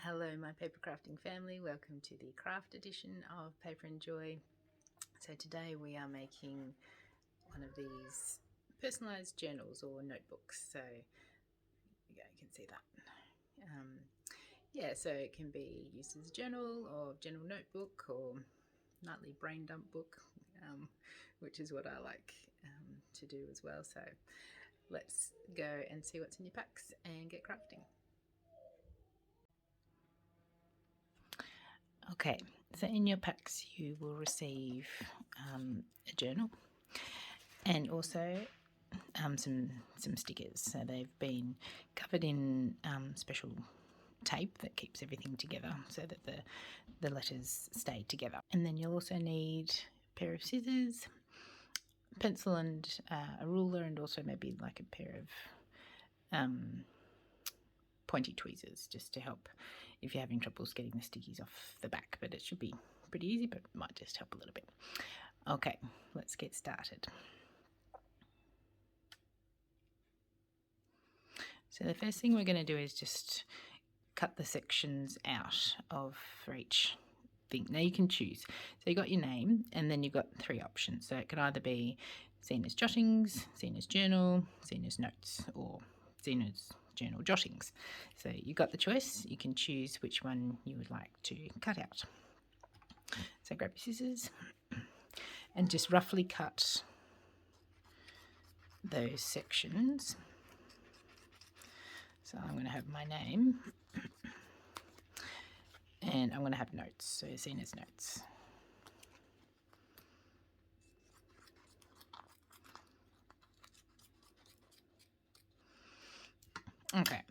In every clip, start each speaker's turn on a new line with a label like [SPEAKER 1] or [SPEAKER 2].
[SPEAKER 1] Hello my paper crafting family, welcome to the craft edition of Paper and Joy. So today we are making one of these personalised journals or notebooks. So you can see that. So it can be used as a journal or general notebook or nightly brain dump book, which is what I like to do as well. So let's go and see what's in your packs and get crafting. Okay, so in your packs you will receive a journal and also some stickers. So they've been covered in special tape that keeps everything together so that the letters stay together. And then you'll also need a pair of scissors, pencil and a ruler, and also maybe like a pair of pointy tweezers just to help if you're having troubles getting the stickies off the back, but it should be pretty easy, but it might just help a little bit. Okay, let's get started. So the first thing we're going to do is just cut the sections out for each thing. Now you can choose. So you got your name and then you've got three options. So it can either be seen as jottings, seen as journal, seen as notes, or seen as journal jottings. So you've got the choice. You can choose which one you would like to cut out. So grab your scissors and just roughly cut those sections. So I'm going to have my name and I'm going to have notes, so seen as notes. Okay,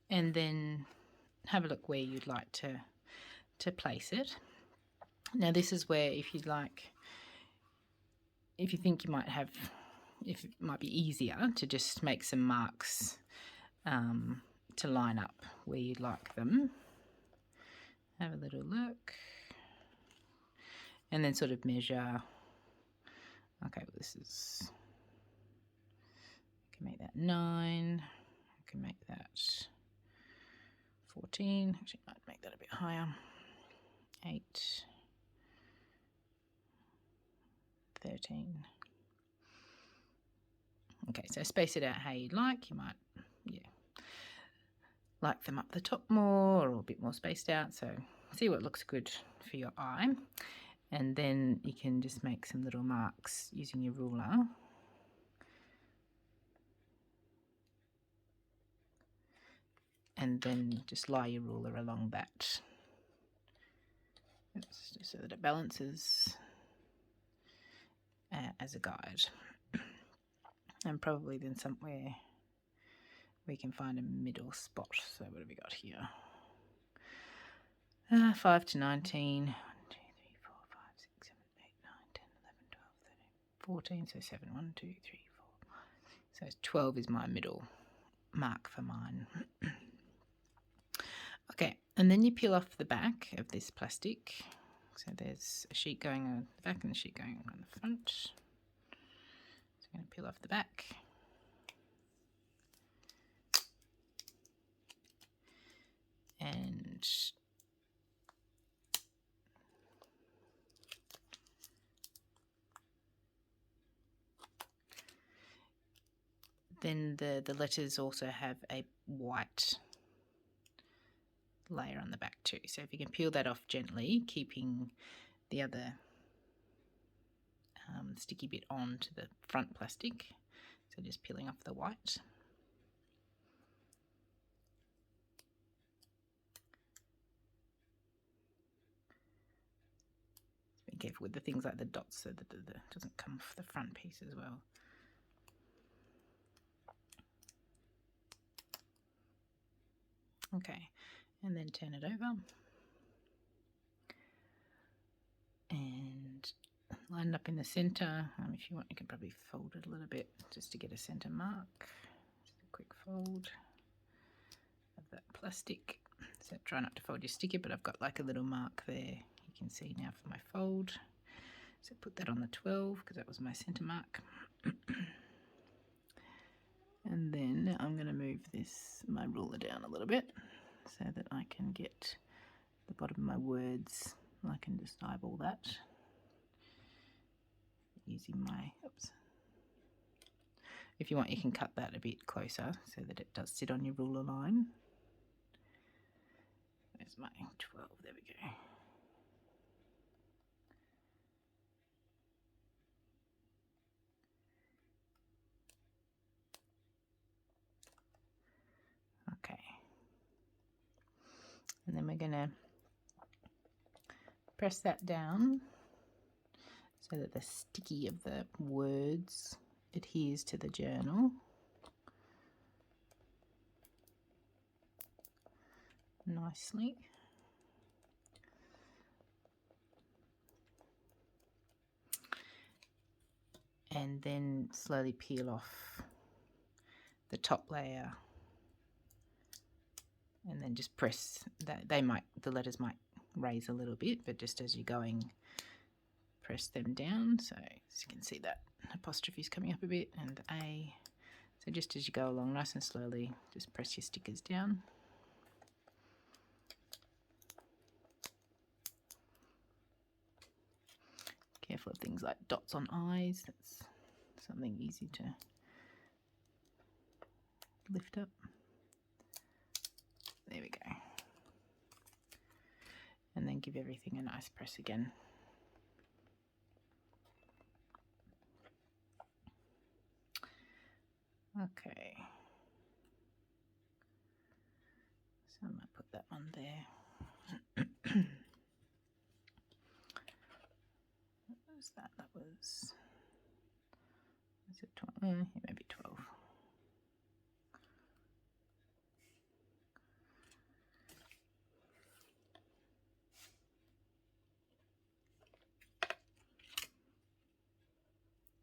[SPEAKER 1] and then have a look where you'd like to place it. Now this is where if you think it might be easier to just make some marks to line up where you'd like them. Have a little look and then sort of measure. Okay, well this is, I can make that 9, I can make that 14, actually I might make that a bit higher, 8, 13. Okay, so space it out how you'd like. You might, like them up the top more or a bit more spaced out. So see what looks good for your eye. And then you can just make some little marks using your ruler. And then just lie your ruler along that. Just so that it balances as a guide. And probably then somewhere we can find a middle spot. So what have we got here? 5 to 19. 1, 2, 3, 4, 5, 6, 7, 8, 9, 10, 11, 12, 13, 14. So 7, 1, 2, 3, 4. So 12 is my middle mark for mine. Okay, and then you peel off the back of this plastic. So there's a sheet going on the back and a sheet going on the front. So I'm going to peel off the back. And then the letters also have a white layer on the back too. So if you can peel that off gently, keeping the other sticky bit onto the front plastic. So just peeling off the white. Be careful with the things like the dots so that it doesn't come off the front piece as well. Okay, and then turn it over and line it up in the centre. If you want, you can probably fold it a little bit just to get a centre mark. Just a quick fold of that plastic. So try not to fold your sticker, but I've got like a little mark there. You can see now for my fold. So put that on the 12 because that was my centre mark. And then I'm going to move my ruler down a little bit so that I can get the bottom of my words. I can just eyeball that using my, oops. If you want, you can cut that a bit closer so that it does sit on your ruler line. There's my 12, there we go. Okay. And then we're going to press that down so that the sticky of the words adheres to the journal. Nicely. And then slowly peel off the top layer, and then just press that. The letters might raise a little bit, but just as you're going, press them down. So as you can see, that apostrophe is coming up a bit, and the A. So just as you go along, nice and slowly, just press your stickers down. Careful of things like dots on eyes. That's something easy to lift up. There we go. And then give everything a nice press again. Okay. So I'm going to put that one there. What was that? That was it 12? Yeah, maybe 12.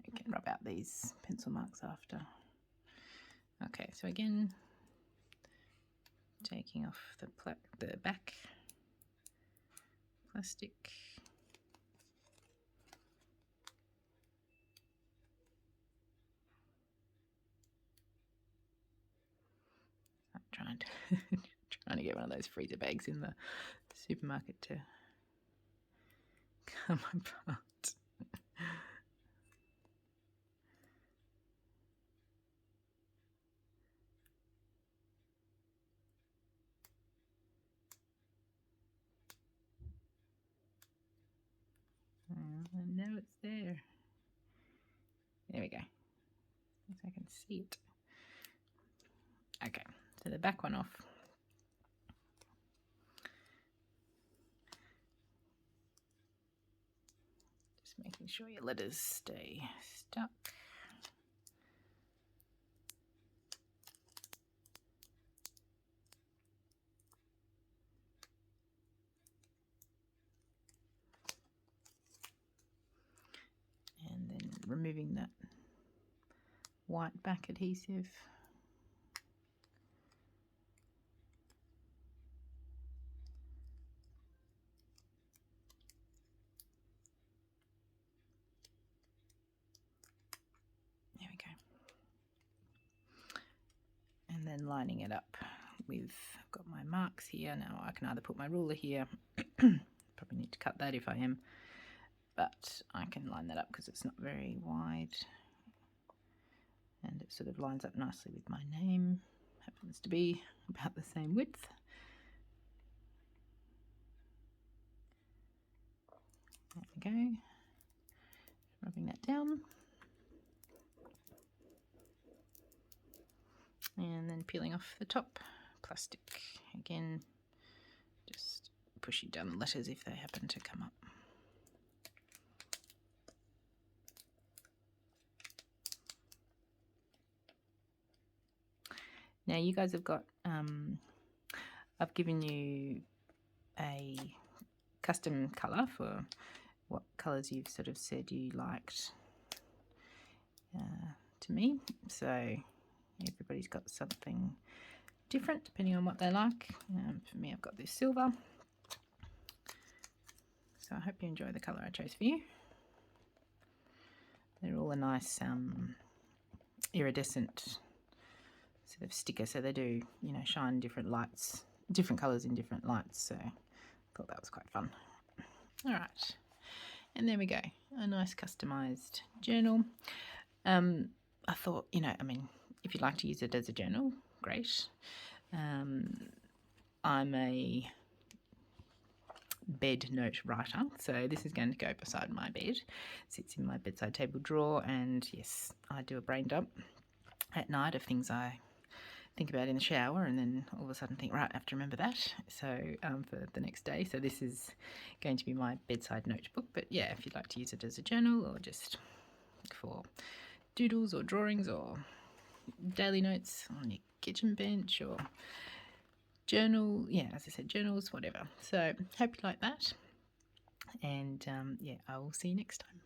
[SPEAKER 1] You can rub out these pencil marks after. Okay, so again, taking off the back plastic. I'm trying to get one of those freezer bags in the supermarket to come apart. And now it's there. There we go. So I can see it. Okay, so the back one off. Just making sure your letters stay stuck. And then removing that white back adhesive. There we go. And then lining it up with, I've got my marks here. Now I can either put my ruler here, probably need to cut that if I am, but I can line that up because it's not very wide. And it sort of lines up nicely with my name. Happens to be about the same width. There we go. Rubbing that down. And then peeling off the top plastic. Again, just pushing down the letters if they happen to come up. Now you guys have got, I've given you a custom colour for what colours you've sort of said you liked to me. So everybody's got something different depending on what they like. For me, I've got this silver. So I hope you enjoy the colour I chose for you. They're all a nice iridescent sort of sticker, so they do, you know, shine different lights different colours in different lights, so I thought that was quite fun. All right, and there we go, a nice customised journal. I thought, I mean, if you'd like to use it as a journal, great. I'm a bed note writer, so this is going to go beside my bed. Sits in my bedside table drawer, and yes, I do a brain dump at night of things I think about in the shower, and then all of a sudden think, right, I have to remember that, so for the next day. So this is going to be my bedside notebook, but yeah, if you'd like to use it as a journal or just for doodles or drawings or daily notes on your kitchen bench or journal, yeah, as I said, journals, whatever. So hope you like that, and yeah, I will see you next time.